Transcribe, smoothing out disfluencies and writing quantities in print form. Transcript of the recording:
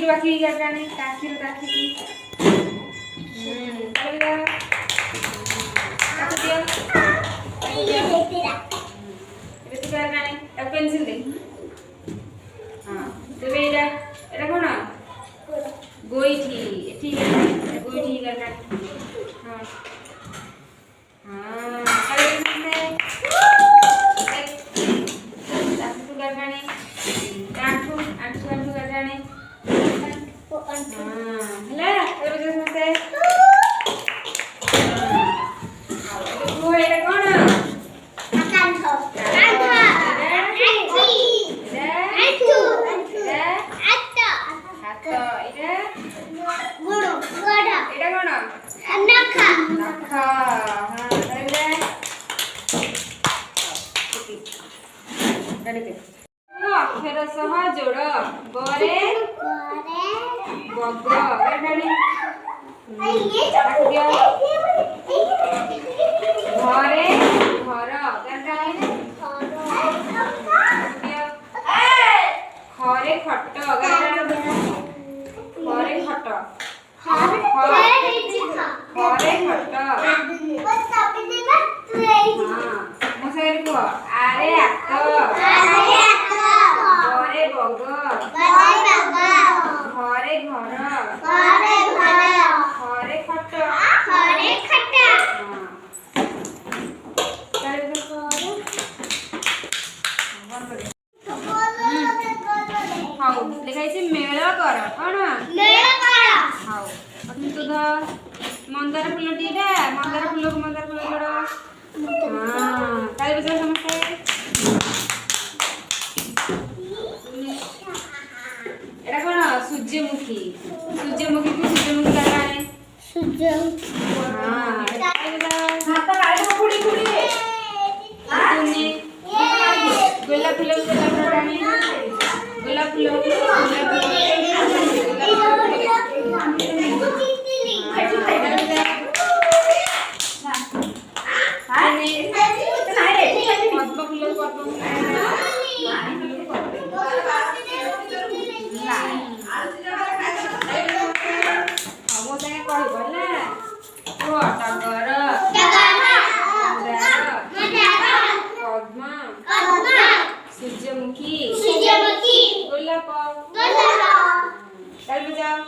बाकी करने काखी पेंसिल दे हाँ तेरे एटा एटा कौन गोईठी ठीक है गोईठी करना हाँ हाँ करे से तू करना आंठू आंठू आंठू करना हाँ ले तेरे जैसे से तू एटा कौन अक्षर सह जोड़ गरे बग घरे घर खरे खट खरे खट खरे खट मुसेर को आरे आक घरे बग घरे घर खरे खट हाँ लिखाई मेल कर कौन हाँ तू मंदार फूल दीटा मंदार फूल जोड़ हाँ ताली बजा समस्ते एटा कौन सूर्यमुखी सूर्यमुखी की सूर्यमुखी का है हाँ गोलाप फूल गोलाप फूल सूर्यमुखी गोलाप ताली बजाओ